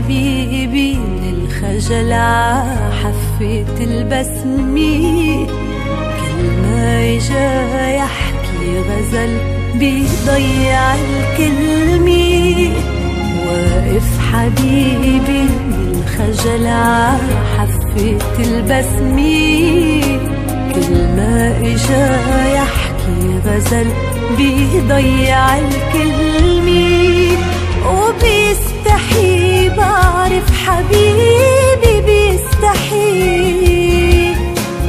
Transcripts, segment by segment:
حبيبي من الخجل عحفة البسمة، كل ما اجا يحكي غزل بيضيع الكلمة. واقف حبيبي من الخجل عحفة البسمة، كل ما اجا يحكي غزل بيضيع الكلمة. وبيستحي بعرف حبيبي بيستحي،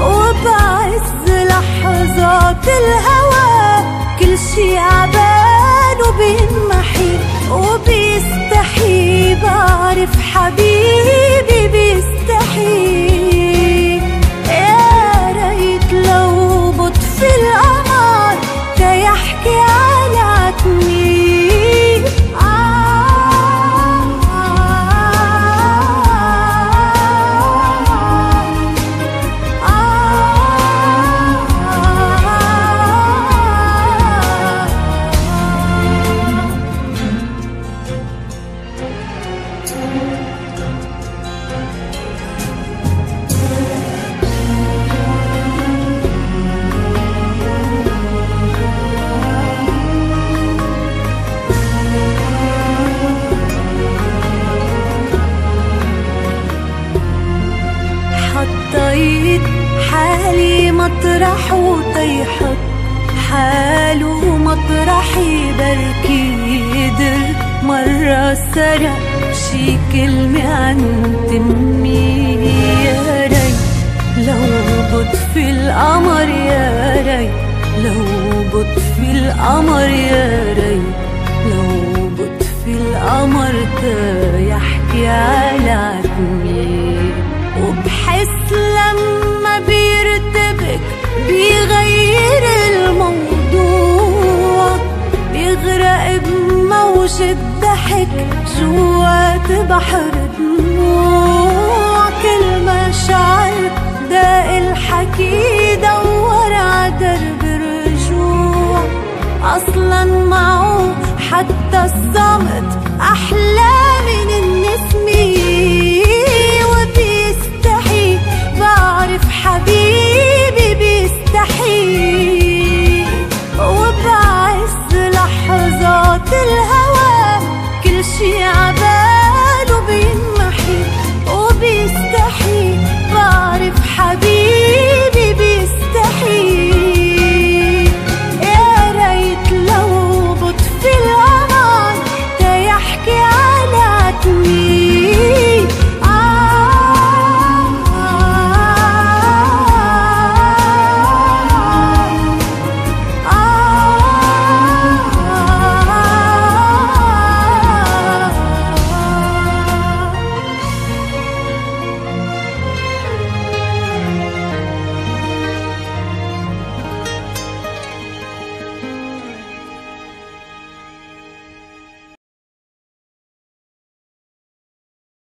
وبعز لحظات الهوى كل شي عبان وبينمحي. وبيستحي بعرف حبيبي بيستحي، يا ريت لو بطفي القمر تيحكي على عتمي. حطيت حالي مطرح وطيحت حاله مطرحي، بركي قدر مرة سرق شي كلمة عن تمي. يا ريت لو بطفي القمر، يا ريت لو بطفي القمر، يا ريت لو بطفي القمر تيحكي على عتمي. وبحس لما بيرتبك بيغير الموضوع، بيغرق بموجة ضحك جوات بحر دموع. كل ما شعر داق الحكي دور عدرب الرجوع، أصلا معه حتى الصمت أحلى